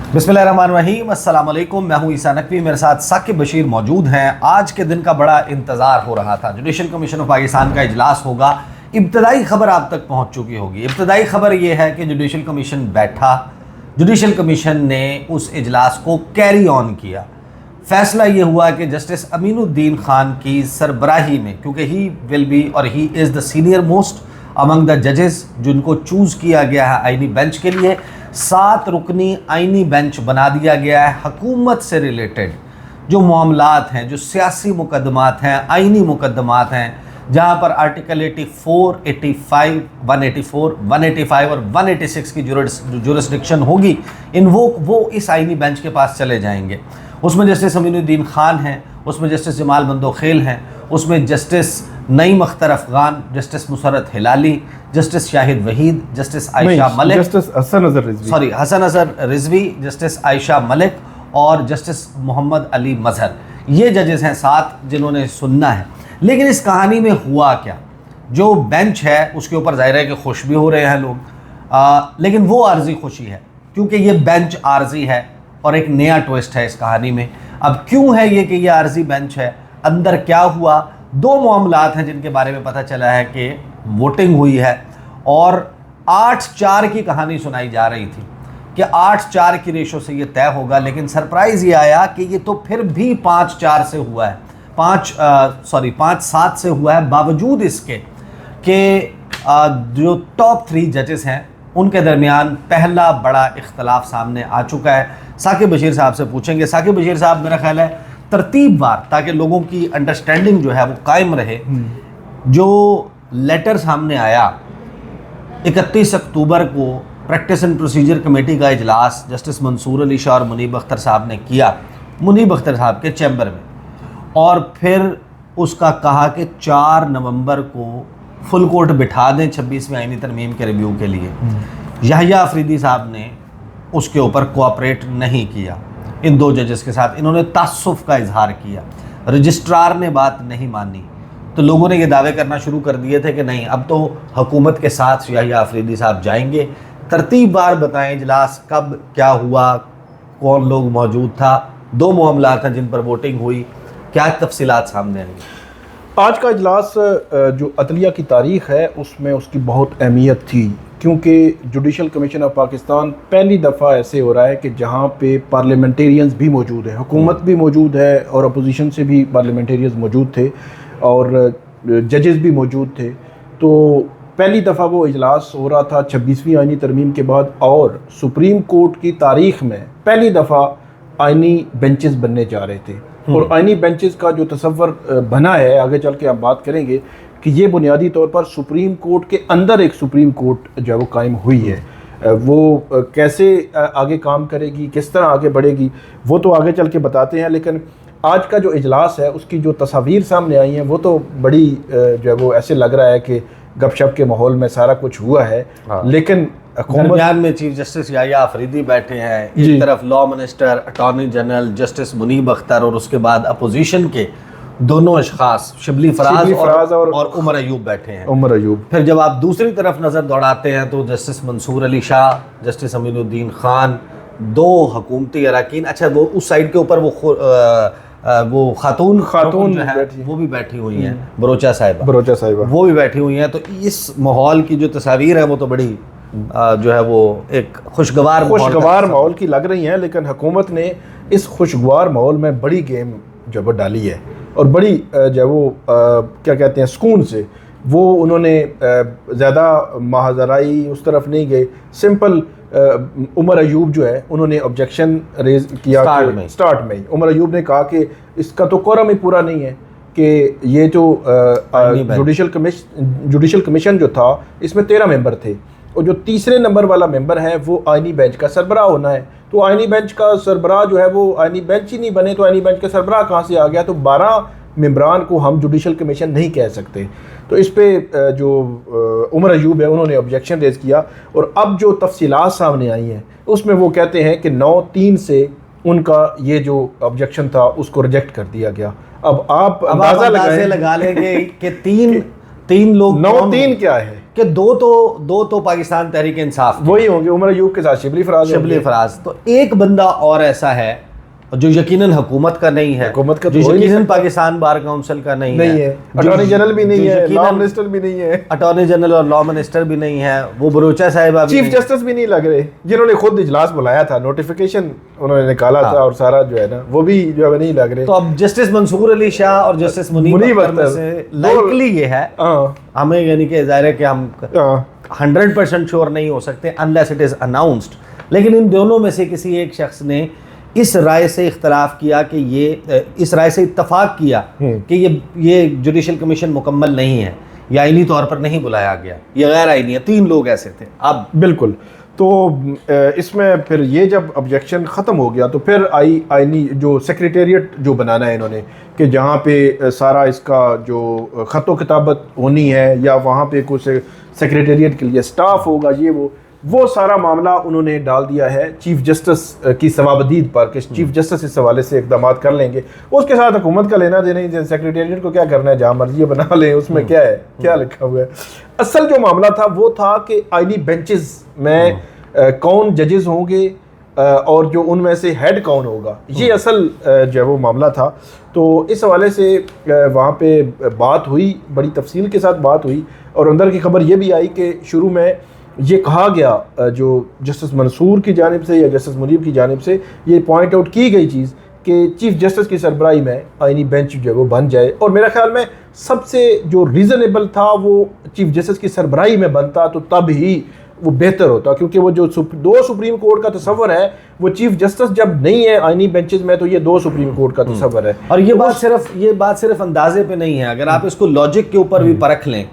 बिस्मिल्लाहिर्रहमानिर्रहीम, अस्सलाम वालेकुम। मैं हूं ईसा नकवी, मेरे साथ साकिब बशीर मौजूद हैं। आज के दिन का बड़ा इंतज़ार हो रहा था। जुडिशल कमीशन ऑफ पाकिस्तान का इजलास होगा। इब्तदाई खबर आप तक पहुंच चुकी होगी। इब्तदाई खबर यह है कि जुडिशल कमीशन बैठा, जुडिशल कमीशन ने उस इजलास को कैरी ऑन किया। फ़ैसला ये हुआ कि जस्टिस अमीनुद्दीन खान की सरबराही में, क्योंकि ही विल बी और he is the senior most among the जजेस, जिनको चूज़ किया गया है आइनी बेंच के लिए, 7 रुकनी आइनी बेंच बना दिया गया है। हुकूमत से रिलेटेड जो मामलात हैं, जो सियासी मुकदमात हैं, आइनी मुकदमात हैं, जहाँ पर आर्टिकल 84, 85, 184, 185 और 186 की जुरिस्डिक्शन होगी, वो इस आइनी बेंच के पास चले जाएंगे। उसमें जस्टिस अमीनुद्दीन खान हैं, उसमें जस्टिस जमाल बंदोखेल हैं, उसमें justice Naeem Akhtar Afghan, justice Musarrat Hilali, justice Shahid Waheed, justice Ayesha Malik, justice Hasan Azhar Rizvi, justice Ayesha Malik और जस्टिस मोहम्मद अली मजहर। ये जजेस हैं 7 जिन्होंने सुनना है। लेकिन इस कहानी में हुआ क्या? जो बेंच है उसके ऊपर ज़ाहिर है कि खुश भी हो रहे हैं लोग, लेकिन वो आर्जी खुशी है, क्योंकि ये बेंच आर्जी है और एक नया ट्विस्ट है इस कहानी में। अब क्यों है ये कि ये आर्जी बेंच है? अंदर क्या हुआ? 2 मामलात हैं जिनके बारे में पता चला है कि वोटिंग हुई है और 8-4 की कहानी सुनाई जा रही थी कि 8-4 की रेशो से ये तय होगा। लेकिन सरप्राइज़ ये आया कि ये तो फिर भी 5-4 से हुआ है, 5-7 से हुआ है, बावजूद इसके कि जो टॉप 3 जजेस हैं उनके दरमियान पहला बड़ा इख्तलाफ सामने आ चुका है। साकिब बशीर साहब से पूछेंगे। साकिब बशीर साहब, मेरा ख्याल है तरतीबवार, ताकि लोगों की अंडरस्टैंडिंग जो है वो कायम रहे, जो लेटर सामने आया 31 अक्टूबर को प्रैक्टिस एंड प्रोसीजर कमेटी का इजलास जस्टिस मंसूर अली शाह और मुनीब अख्तर साहब ने किया, मुनीब अख्तर साहब के चैम्बर में, और फिर उसका कहा कि 4 नवंबर को फुल कोर्ट बिठा दें 26वीं आईनी तरमीम के रिव्यू के लिए। याहिया अफरीदी साहब ने उसके ऊपर कोऑपरेट नहीं किया इन 2 जजेस के साथ। इन्होंने तासुफ का इजहार किया, रजिस्ट्रार ने बात नहीं मानी, तो लोगों ने ये दावे करना शुरू कर दिए थे कि नहीं, अब तो हुकूमत के साथ याहिया अफरीदी साहब जाएंगे। तरतीबवार बताएं, इजलास कब क्या हुआ, कौन लोग मौजूद था, 2 मामलात हैं जिन पर वोटिंग हुई, क्या तफसीलात सामने आई? आज का इजलास जो अदलिया की तारीख़ है उसमें उसकी बहुत अहमियत थी, क्योंकि जुडिशल कमीशन ऑफ पाकिस्तान पहली दफ़ा ऐसे हो रहा है कि जहाँ पे पार्लियामेंटेरियंस भी मौजूद है, हुकूमत भी मौजूद है और अपोजिशन से भी पार्लियामेंटेरियंस मौजूद थे और जजेस भी मौजूद थे। तो पहली दफ़ा वो इजलास हो रहा था 26वीं आइनी तरमीम के बाद, और सुप्रीम कोर्ट की तारीख़ में पहली दफ़ा आइनी बेंचेस बनने जा रहे थे। और आइनी बेंचेस का जो तसव्वुर बना है, आगे चल के हम बात करेंगे कि ये बुनियादी तौर पर सुप्रीम कोर्ट के अंदर एक सुप्रीम कोर्ट जो है वो कायम हुई है। वो कैसे आगे काम करेगी, किस तरह आगे बढ़ेगी, वो तो आगे चल के बताते हैं। लेकिन आज का जो इजलास है उसकी जो तस्वीर सामने आई हैं वो तो बड़ी जो है वो ऐसे लग रहा है कि गपशप के माहौल में सारा कुछ हुआ है। लेकिन दरमियान में चीफ जस्टिस याहिया अफरीदी बैठे हैं, एक तरफ law minister, attorney general justice Munib Akhtar, और उसके बाद अपोजिशन के दोनों अशखास शिबली फराज और उमर अयूब बैठे हैं। उमर अयूब। फिर जब आप दूसरी तरफ नज़र दौड़ाते हैं तो जस्टिस मंसूर अली शाह, जस्टिस अमीनुद्दीन खान, 2 हुकूमती अरकान। अच्छा, वो उस साइड के ऊपर वो खातून जो है वो भी बैठी हुई हैं, बरोचा साहिबा वो भी बैठी हुई हैं। तो इस माहौल की जो तस्वीर है वो तो बड़ी जो है वो एक खुशगवार माहौल की लग रही हैं। लेकिन हुकूमत ने इस खुशगवार माहौल में बड़ी गेम जो वो डाली है और बड़ी जो है वो क्या कहते हैं, सुकून से वो उन्होंने ज़्यादा महाजराई उस तरफ नहीं गए। सिंपल उमर अयूब जो है उन्होंने ऑब्जेक्शन रेज किया स्टार्ट में ही उमर अयूब ने कहा कि इसका तो कोरम ही पूरा नहीं है कि ये जो जुडिशल कमीशन जो था इसमें 13 मेंबर थे और जो तीसरे नंबर वाला मेंबर है वो आइनी बेंच का सरबराह होना है। तो आइनी बेंच का सरबराह जो है वो आइनी बेंच ही नहीं बने, तो आइनी बेंच का सरबराह कहाँ से आ गया? तो 12 मेंबरान को हम जुडिशल कमीशन नहीं कह सकते। तो इस पे जो उमर अयूब है उन्होंने ऑब्जेक्शन रेज़ किया और अब जो तफसीलात सामने आई हैं उसमें वो कहते हैं कि 9-3 से उनका ये जो ऑब्जेक्शन था उसको रिजेक्ट कर दिया गया। अब आप अंदाज़ा लगा लेंगे कि 3 लोग 9-3 क्या है? कि दो तो पाकिस्तान तहरीक इंसाफ के, वही होंगे, उमर अयूब के साथ शिबली फराज शिबली फराज, तो एक बंदा और ऐसा है जो यकीनन हुकूमत का नहीं है, हुकूमत का जो तो यकीनन पाकिस्तान बार काउंसिल का नहीं है, अटॉर्नी जनरल भी नहीं है, यकीनन लॉ मिनिस्टर भी नहीं है, अटॉर्नी जनरल और लॉ मिनिस्टर भी नहीं है, वो बरूचा साहिबा भी चीफ जस्टिस भी नहीं लग रहे, जिन्होंने खुद इजलास बुलाया था, नोटिफिकेशन उन्होंने निकाला था और सारा जो है ना वो भी जो है नहीं लग रहे। तो अब जस्टिस मंसूर अली शाह और जस्टिस मुनीब अख्तर में से लाइकली ये है, हमें यानी कि जाहिर है कि हम 100% श्योर नहीं हो सकते अनलेस इट इज अनाउंस्ड, लेकिन इन दोनों में से किसी एक शख्स ने इस राय से इख्तलाफ किया कि ये, इस राय से इत्तफाक किया कि ये जुडिशल कमीशन मुकम्मल नहीं है, या आईनी तौर पर नहीं बुलाया गया, ये गैर आईनी है। 3 लोग ऐसे थे। अब बिल्कुल, तो इसमें फिर ये जब ऑब्जेक्शन ख़त्म हो गया तो फिर आईनी जो सेक्रेटेरिएट जो बनाना है इन्होंने कि जहाँ पे सारा इसका जो ख़त व किताबत होनी है या वहाँ पे कुछ सेक्रेटेरिएट के लिए स्टाफ होगा, ये वो सारा मामला उन्होंने डाल दिया है चीफ जस्टिस की सवाबदीद पर कि चीफ जस्टिस इस हवाले से इकदाम कर लेंगे। उसके साथ हुकूमत का लेना देना ही, सेक्रेटेरिएट को क्या करना है, जहाँ मर्जी बना लें, उसमें क्या है, क्या लिखा हुआ है। असल जो मामला था वो था कि आईनी बेंचेस में कौन जजेस होंगे और जो उनमें से हेड कौन होगा, ये असल जो है वो मामला था। तो इस हवाले से वहाँ पे बात हुई, बड़ी तफसील के साथ बात हुई, और अंदर की खबर ये भी आई कि शुरू में ये कहा गया जो जस्टिस मंसूर की जानिब से या जस्टिस मुनीब की जानिब से ये पॉइंट आउट की गई चीज़ कि चीफ जस्टिस की सरबराही में आईनी बेंच जो है वो बन जाए, और मेरा ख्याल में सबसे जो रीज़नेबल था वो चीफ जस्टिस की सरबराही में बनता, तो तब ही वो बेहतर होता, क्योंकि वो जो 2 सुप्रीम कोर्ट का तस्वर है वो चीफ जस्टिस जब नहीं है आईनी बेंचेस में, तो ये 2 सुप्रीम कोर्ट का तस्वर है। और ये बात सिर्फ अंदाजे पे नहीं है, अगर आप इसको लॉजिक के ऊपर भी परख लें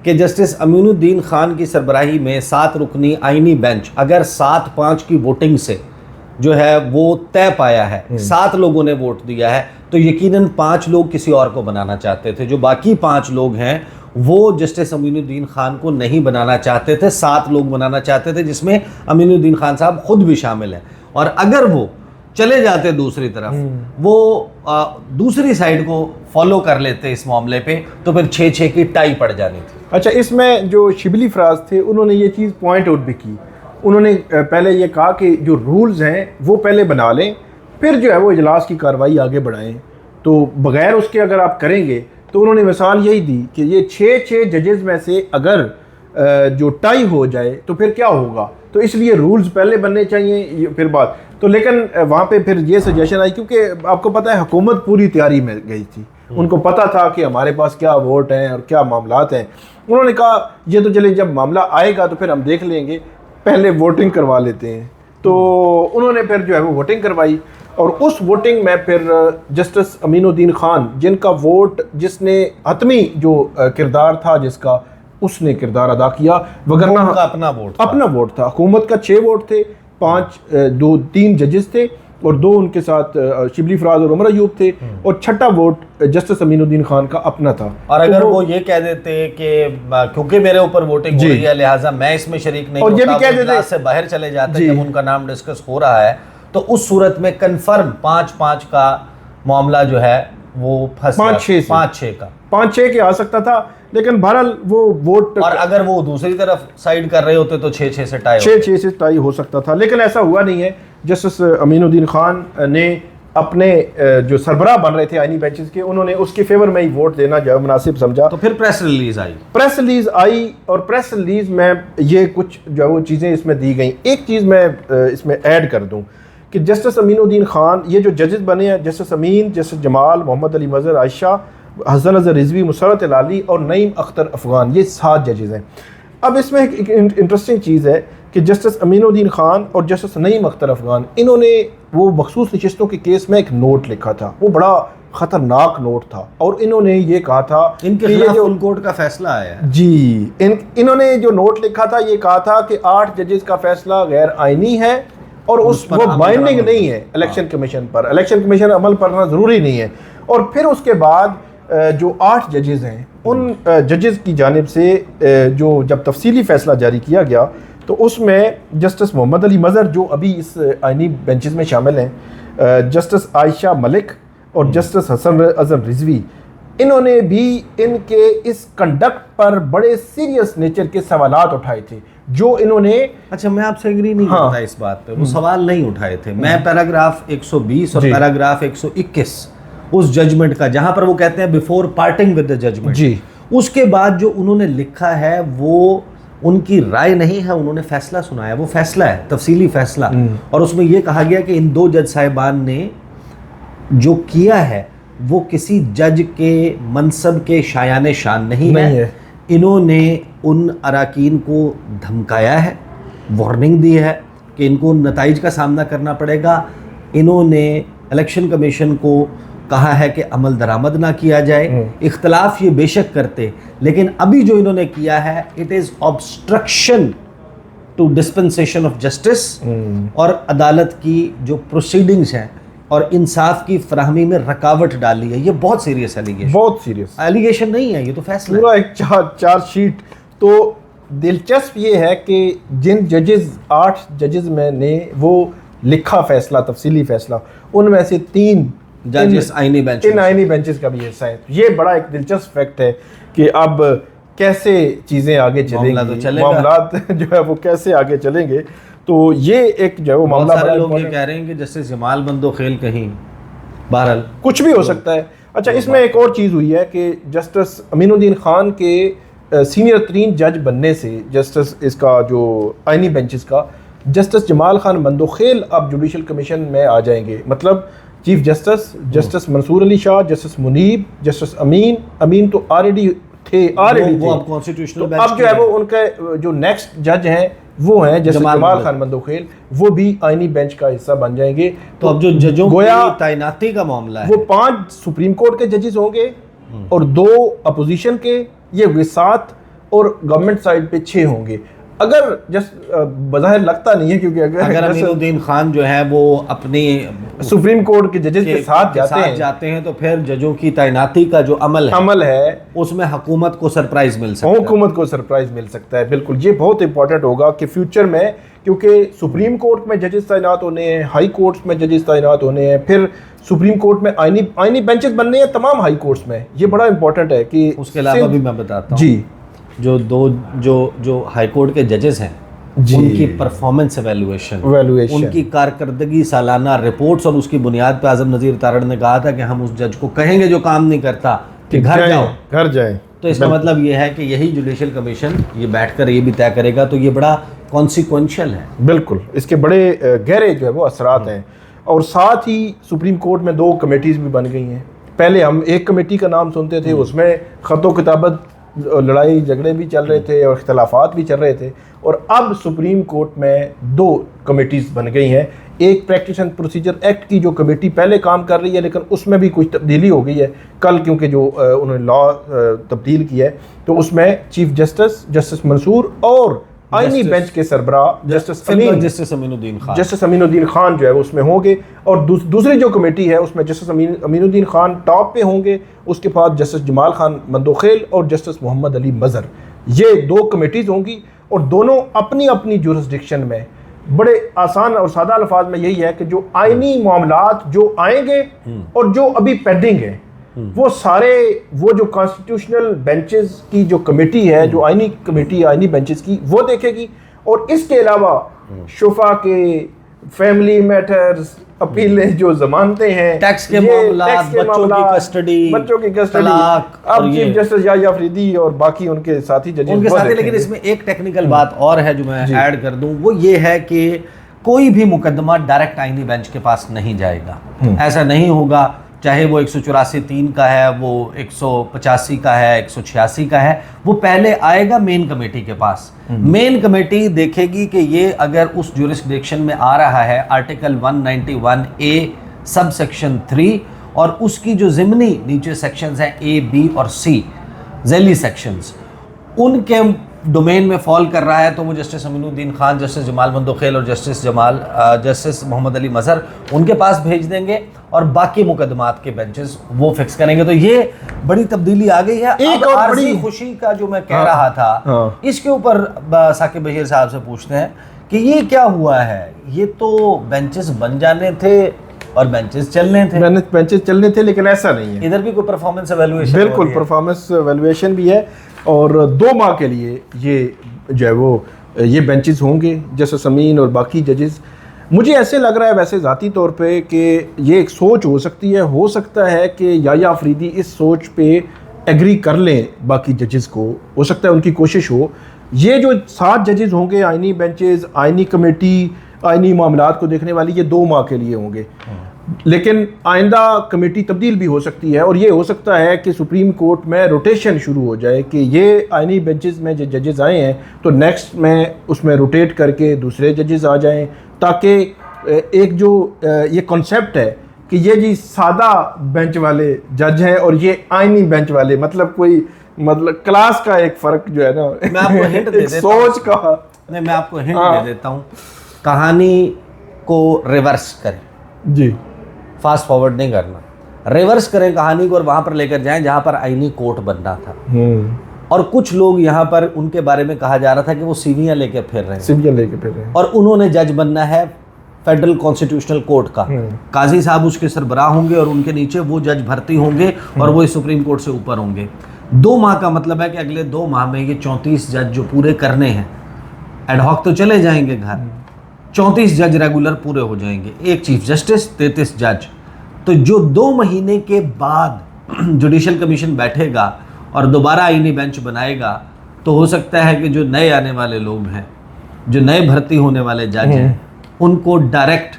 कि जस्टिस अमीनुद्दीन खान की सरबराही में 7 रुकनी आईनी बेंच अगर 7-5 की वोटिंग से जो है वो तय पाया है, 7 लोगों ने वोट दिया है, तो यकीनन 5 लोग किसी और को बनाना चाहते थे। जो बाकी 5 लोग हैं वो जस्टिस अमीनुद्दीन खान को नहीं बनाना चाहते थे, 7 लोग बनाना चाहते थे, जिसमें अमीनुद्दीन खान साहब खुद भी शामिल हैं। और अगर वो चले जाते दूसरी तरफ, वो दूसरी साइड को फॉलो कर लेते इस मामले पे, तो फिर 6-6 की टाई पड़ जानी थी। अच्छा, इसमें जो शिबली फराज थे उन्होंने ये चीज़ पॉइंट आउट भी की। उन्होंने पहले ये कहा कि जो रूल्स हैं वो पहले बना लें, फिर जो है वो इजलास की कार्रवाई आगे बढ़ाएं। तो बग़ैर उसके अगर आप करेंगे, तो उन्होंने मिसाल यही दी कि ये 6 जजेस में से अगर जो टाई हो जाए तो फिर क्या होगा, तो इसलिए रूल्स पहले बनने चाहिए फिर बात। तो लेकिन वहाँ पे फिर ये सजेशन आई, क्योंकि आपको पता है हुकूमत पूरी तैयारी में गई थी, उनको पता था कि हमारे पास क्या वोट हैं और क्या मामलात हैं। उन्होंने कहा ये तो चले, जब मामला आएगा तो फिर हम देख लेंगे, पहले वोटिंग करवा लेते हैं। तो उन्होंने फिर जो है वो वोटिंग करवाई, और उस वोटिंग में फिर जस्टिस अमीनुद्दीन खान, जिनका वोट, जिसने हतमी जो किरदार था जिसका, उसने किरदार अदा किया, वगरना अपना वोट था। हुकूमत का 6 वोट थे, 3 जजेस थे और 2 उनके साथ शिबली फराज और उमर अयूब थे, और 6ठा वोट जस्टिस अमीनुद्दीन खान का अपना था। और अगर वो ये कह देते कि क्योंकि मेरे ऊपर वोटिंग हो रही है लिहाजा मैं इसमें शरीक नहीं, और ये भी कह देते से बाहर चले जाते जब उनका नाम डिस्कस हो रहा है, तो उस सूरत में कंफर्म 5-5 का मामला जो है वो 5-6 के आ सकता था। लेकिन बहरहाल वो वोट, और अगर वो दूसरी तरफ साइड कर रहे होते तो 6-6 से टाई हो सकता था, लेकिन ऐसा हुआ नहीं है। जस्टिस अमीनुद्दीन खान ने अपने जो सरबराह बन रहे थे आईनी बेंचेस के, उन्होंने उसके फेवर में ही वोट देना जो मुनासिब समझा। तो फिर प्रेस रिलीज आई, और प्रेस रिलीज में ये कुछ जो वो चीज़ें इसमें दी गई। एक चीज़ मैं इसमें ऐड कर दूँ कि जस्टिस अमीनुद्दीन खान, ये जो जजेस बने हैं, जस्टिस अमीन, जस्टिस जमाल, मोहम्मद अली मज़हर, आयशा, हसन अज़हर रिजवी, मुसरत अली और नईम अख्तर अफ़गान, ये 7 जजेस हैं। अब इसमें एक इंटरेस्टिंग चीज़ है कि जस्टिस अमीनुद्दीन खान और जस्टिस नईम अख्तर अफ़गान, इन्होंने वो मखसूस नशिस्तों के केस में एक नोट लिखा था, वो बड़ा ख़तरनाक नोट था, और इन्होंने ये कहा था, इनके खिलाफ जो फुल कोर्ट का फैसला आया है जी, इन्होंने जो नोट लिखा था ये कहा था कि 8 जजेस का फैसला गैर आइनी है और वो बाइंडिंग नहीं है इलेक्शन कमीशन पर। इलेक्शन कमीशन अमल करना ज़रूरी नहीं है। और फिर उसके बाद जो 8 जजेस हैं, उन जजेस की जानिब से जो जब तफसीली फ़ैसला जारी किया गया, तो उसमें जस्टिस मोहम्मद अली मज़हर जो अभी इस आइनी बेंचेस में शामिल हैं, जस्टिस आयशा मलिक और जस्टिस हसन अज़हर रिजवी, इन्होंने भी इनके इस कंडक्ट पर बड़े सीरियस नेचर के सवालात उठाए थे जो इन्होंने। अच्छा, मैं आपसे एग्री नहीं हाँ। करता इस बात पे, वो सवाल नहीं उठाए थे। मैं पैराग्राफ 120 और जी। पैराग्राफ 121 उस जजमेंट का, जहां पर वो कहते हैं before parting with the judgment, जी, उसके बाद जो उन्होंने लिखा है वो उनकी राय नहीं है, उन्होंने फैसला सुनाया। वो फैसला है, तफसीली फैसला, और उसमें यह कहा गया कि इन दो जज साहिबान ने जो किया है वो किसी जज के मनसब के शायान शान नहीं है। इन्होंने उन अराकीन को धमकाया है, वार्निंग दी है कि इनको नताइज का सामना करना पड़ेगा। इन्होंने इलेक्शन कमीशन को कहा है कि अमल दरामद ना किया जाए। इख्तलाफ ये बेशक करते, लेकिन अभी जो इन्होंने किया है it is obstruction to dispensation of justice और अदालत की जो प्रोसीडिंग्स हैं और इंसाफ की फराहमी में रुकावट डाली है। ये बहुत सीरियस एलिगेशन, बहुत सीरियस एलिगेशन नहीं है, ये तो फैसला पूरा एक चार्ज शीट। तो दिलचस्प ये है कि जिन जजेस 8 जजेस में ने वो लिखा फैसला, तफसीली फैसला, उनमें से 3 जजेस आईनी बेंच, इन आईनी बेंचेस का भी हिस्सा है। ये बड़ा एक दिलचस्प फैक्ट है कि अब कैसे चीज़ें आगे चलेंगी, मामलात जो है वो कैसे आगे चलेंगे। तो ये एक जो है वो मामला, सारे लोग ये कह रहे हैं कि जस्टिस जमाल बंदोखेल कहीं, बहरहाल कुछ भी हो सकता है। अच्छा, इसमें एक और चीज़ हुई है कि जस्टिस अमीनुद्दीन खान के सीनियर तरीन जज बनने से, जस्टिस इसका जो आईनी बेंचेस का, जस्टिस जमाल खान बंदोखेल अब जुडिशल कमीशन में आ जाएंगे। मतलब chief justice, justice Mansoor Ali Shah, justice Munib, justice Amin तो ऑलरेडी थे, वो अब कॉन्स्टिट्यूशनल बेंच, अब जो है वो उनके जो नेक्स्ट जज हैं वो हैं जस्टिस जमाल खान बंदोखेल, वो भी आईनी बेंच का हिस्सा बन जाएंगे। तो अब जो जजों की तैनाती का मामला है, वो 5 सुप्रीम कोर्ट के जजेस होंगे और 2 अपोजिशन के, ये हुए 7, और गवर्नमेंट साइड पे 6 होंगे। अगर बज़ाहिर लगता नहीं है, क्योंकि अगर अमीनुद्दीन खान जो है वो अपनी सुप्रीम कोर्ट के जजेस के साथ जाते हैं तो फिर जजों की तैनाती का जो अमल है उसमें हुकूमत को सरप्राइज मिल सकता है। हुकूमत को सरप्राइज मिल सकता है, बिल्कुल। ये बहुत इंपॉर्टेंट होगा कि फ्यूचर में, क्योंकि सुप्रीम कोर्ट में जजेस तैनात होने हैं, हाई कोर्ट्स में जजेस तैनात होने हैं, फिर सुप्रीम कोर्ट में आईनी बेंचेस बनने हैं तमाम हाई कोर्ट्स में। ये बड़ा इंपॉर्टेंट है कि उसके अलावा भी मैं बताता हूँ जी, जो हाई कोर्ट के जजेस हैं उनकी परफॉर्मेंस एवेल्युएशन, उनकी कारकर्दगी सालाना रिपोर्ट्स, और उसकी बुनियाद पर आजम नज़ीर तारड़ ने कहा था कि हम उस जज को कहेंगे जो काम नहीं करता कि घर जाए। तो इसका मतलब ये है कि यही जुडिशल कमीशन ये बैठकर ये भी तय करेगा। तो ये बड़ा कॉन्सिक्वेंशियल है, बिल्कुल। इसके बड़े गहरे जो है वो असरात हैं। और साथ ही सुप्रीम कोर्ट में 2 कमेटीज़ भी बन गई हैं। पहले हम एक कमेटी का नाम सुनते थे, उसमें ख़तो किताबत, लड़ाई झगड़े भी चल रहे थे और इख्तलाफात भी चल रहे थे, और अब सुप्रीम कोर्ट में 2 कमेटीज़ बन गई हैं। एक प्रैक्टिस एंड प्रोसीजर एक्ट की जो कमेटी पहले काम कर रही है, लेकिन उसमें भी कुछ तब्दीली हो गई है कल, क्योंकि जो उन्होंने लॉ तब्दील किया है, तो उसमें चीफ जस्टिस मंसूर और आईनी बेंच के सरबरा जस्टिस अमीनुद्दीन खान जो है वो उसमें होंगे। और दूसरी जो कमेटी है उसमें जस्टिस अमीनुद्दीन खान टॉप पे होंगे, उसके बाद जस्टिस जमाल खान बंदोखेल और जस्टिस मोहम्मद अली मज़हर। ये 2 कमेटीज़ होंगी और दोनों अपनी अपनी जुरिस्डिक्शन में। बड़े आसान और सादा अल्फाज में यही है कि जो आईनी मामलात जो आएंगे और जो अभी पेंडिंग है, वो सारे वो जो कॉन्स्टिट्यूशनल बेंचेस की जो कमेटी है, जो आईनी कमेटी आईनी बेंचेस की, वो देखेगी। और इसके अलावा शुफा के फैमिली मैटर्स, अपीलें, जो जमानतें हैं, टैक्स के मामलात, बच्चों की कस्टडी, अब चीफ जस्टिस याह्या अफरीदी और बाकी उनके साथी जजेस उनके साथ। लेकिन इसमें एक टेक्निकल बात और है जो मैं ऐड कर दूं, वो ये है कि कोई भी मुकदमा डायरेक्ट आईनी बेंच के पास नहीं जाएगा। ऐसा नहीं होगा, चाहे वो 184(3) का है, वो 185 का है, 186 का है, वो पहले आएगा मेन कमेटी के पास। मेन कमेटी देखेगी कि ये अगर उस जुरिस्डिक्शन में आ रहा है, आर्टिकल 191A सब सेक्शन 3 और उसकी जो ज़िमनी नीचे सेक्शंस हैं A, B और C झैली सेक्शंस, उनके डोमेन में फॉल कर रहा है, तो वो जस्टिस अमीनुद्दीन खान, जस्टिस जमाल बंदोखेल और जस्टिस मोहम्मद अली मज़हर उनके पास भेज देंगे और बाकी मुकदमात के बेंचेस वो फिक्स करेंगे। तो ये बड़ी तब्दीली आ गई है। एक और बड़ी खुशी का जो मैं कह रहा था, इसके ऊपर साकिब बशीर साहब से पूछते हैं कि ये क्या हुआ है। ये तो बेंचेस बन जाने थे और बेंचेस चलने थे। मैंने बेंचेस चलने थे, लेकिन ऐसा नहीं है। इधर भी कोई परफॉर्मेंस एवेल्युएशन बिल्कुल परफॉर्मेंस वैल्यूएशन भी है, और 2 माह के लिए ये जो है वो ये बेंचेस होंगे जैसे समीन और बाकी जजेस। मुझे ऐसे लग रहा है वैसे ज़ाती तौर पे कि ये एक सोच हो सकती है, हो सकता है कि याया अफरीदी इस सोच पे एग्री कर लें बाकी जजेस को, हो सकता है उनकी कोशिश हो। ये जो 7 जजेस होंगे आइनी बेंचेस, आइनी कमेटी, आइनी मामलात को देखने वाली, ये 2 माह के लिए होंगे, लेकिन आइंदा कमेटी तब्दील भी हो सकती है, और ये हो सकता है कि सुप्रीम कोर्ट में रोटेशन शुरू हो जाए कि ये आइनी बेंचेस में जो जजेस आए हैं तो नेक्स्ट में उसमें रोटेट करके दूसरे जजेस आ जाएं, ताकि एक जो ये कॉन्सेप्ट है कि ये जी सादा बेंच वाले जज हैं और ये आइनी बेंच वाले, मतलब कोई मतलब क्लास का एक फ़र्क जो है ना, मैं आपको हिंट दे देता सोच का। नहीं, मैं आपको हिंट दे देता हूँ, कहानी को रिवर्स करें जी, फास्ट फॉरवर्ड नहीं करना, रिवर्स करें कहानी को और वहाँ पर लेकर जाएं जहाँ पर आइनी कोर्ट बनना था। और कुछ लोग यहाँ पर उनके बारे में कहा जा रहा था कि वो सीवियाँ लेके फिर रहे हैं, सिविया लेके फिर रहे हैं, और उन्होंने जज बनना है फेडरल कॉन्स्टिट्यूशनल कोर्ट का। काजी साहब उसके सरबराह होंगे और उनके नीचे वो जज भर्ती होंगे और वो इस सुप्रीम कोर्ट से ऊपर होंगे। 2 माह का मतलब है कि अगले 2 माह में ये 34 जज जो पूरे करने हैं, एडहॉक तो चले जाएंगे घर, 34 जज रेगुलर पूरे हो जाएंगे, 1 चीफ जस्टिस, 33 जज। तो जो 2 महीने के बाद जुडिशल कमीशन बैठेगा और दोबारा आईनी बेंच बनाएगा, तो हो सकता है कि जो नए आने वाले लोग हैं, जो नए भर्ती होने वाले जज हैं, उनको डायरेक्ट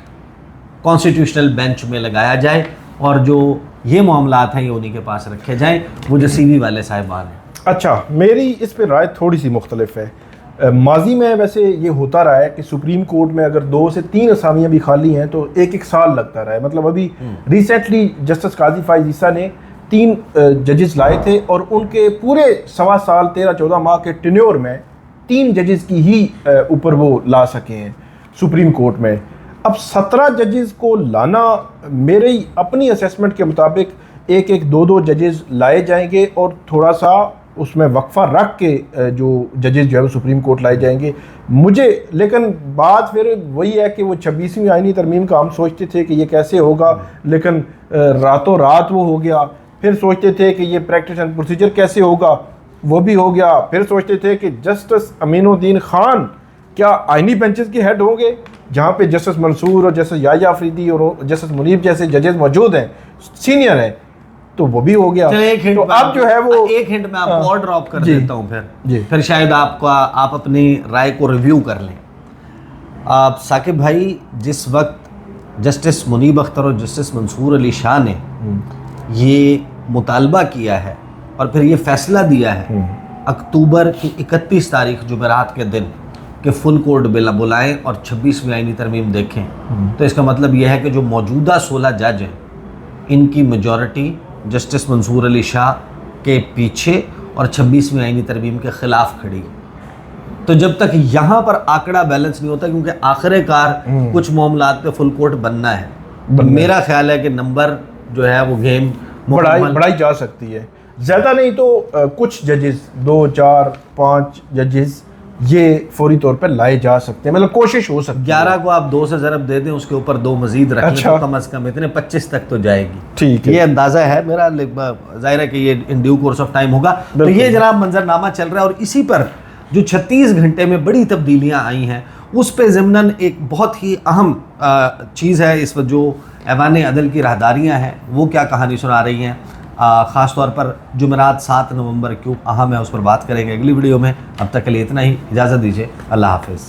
कॉन्स्टिट्यूशनल बेंच में लगाया जाए और जो ये मामलात हैं ये उन्हीं के पास रखे जाएं, वो जो सीवी वाले साहिबान हैं। अच्छा, मेरी इस पे राय थोड़ी सी मुख्तलिफ है। माजी में वैसे ये होता रहा है कि सुप्रीम कोर्ट में अगर 2 से 3 असामियाँ भी खाली हैं तो 1-1 साल लगता रहा है। मतलब अभी रिसेंटली जस्टिस काजी फाइज ईसा ने 3 जजेस लाए थे और उनके पूरे 1.25 साल 13-14 माह के टेन्योर में 3 जजेस की ही ऊपर वो ला सके हैं सुप्रीम कोर्ट में। अब 17 जजेस को लाना, मेरे अपनी असेसमेंट के मुताबिक 1-1, 2-2 जजेस लाए जाएंगे और थोड़ा सा उसमें वक्फा रख के जो जजेस जो है वो सुप्रीम कोर्ट लाए जाएंगे। मुझे लेकिन बात फिर वही है कि वो 26वीं आईनी तरमीम का हम सोचते थे कि ये कैसे होगा, लेकिन रातों रात वो हो गया। फिर सोचते थे कि ये प्रैक्टिस एंड प्रोसीजर कैसे होगा, वो भी हो गया। फिर सोचते थे कि जस्टिस अमीनुद्दीन खान क्या आईनी बेंचेस के हेड होंगे, जहाँ पे जस्टिस मंसूर और जस्टिस याया अफरीदी और जस्टिस मुनीब जैसे जजेस मौजूद हैं, सीनियर हैं, तो वो भी हो गया। एक हिंट तो अब जो है वो एक हिंट मैं आपको और ड्रॉप कर देता हूँ, जी। फिर शायद आप अपनी राय को रिव्यू कर लें। आप साकिब भाई, जिस वक्त जस्टिस मुनीब अख्तर और जस्टिस मंसूर अली शाह ने ये मुतालबा किया है और फिर ये फैसला दिया है अक्टूबर की 31 तारीख जुमेरात के दिन कि फुल कोर्ट बिल बुलाएं और 26वीं आईनी तरमीम देखें, तो इसका मतलब यह है कि जो मौजूदा 16 जज हैं इनकी मेजॉरिटी जस्टिस मंसूर अली शाह के पीछे और 26वीं आईनी तरमीम के ख़िलाफ़ खड़ी। तो जब तक यहाँ पर आंकड़ा बैलेंस नहीं होता, क्योंकि आखिरकार कुछ मामलात पे फुल कोर्ट बनना है, तो मेरा ख्याल है कि नंबर जो है वो गेम बढ़ाई जा सकती है। ज़्यादा नहीं तो कुछ जजेस 2, 4, 5 जजेस ये फौरी तौर पर लाए जा सकते हैं, मतलब कोशिश हो सकती है। 11 को आप 2 से ज़रब दे दें, उसके ऊपर 2 मजीद रख लें, तो कम से कम इतने 25 तक तो जाएगी। ठीक है, ये अंदाज़ा है मेरा, जाहिर है कि ये in due course of time होगा। तो ये जनाब मंजरनामा चल रहा है, और इसी पर जो 36 घंटे में बड़ी तब्दीलियाँ आई हैं उस पर ज़िमनन एक बहुत ही अहम चीज़ है इस वक्त, जो ऐवान अदल की राहदारियाँ हैं वो क्या कहानी सुना रही हैं। ख़ास तौर पर जुमेरात 7 नवंबर क्यों अहम है, उस पर बात करेंगे अगली वीडियो में। अब तक के लिए इतना ही, इजाज़त दीजिए, अल्लाह हाफ़िज़।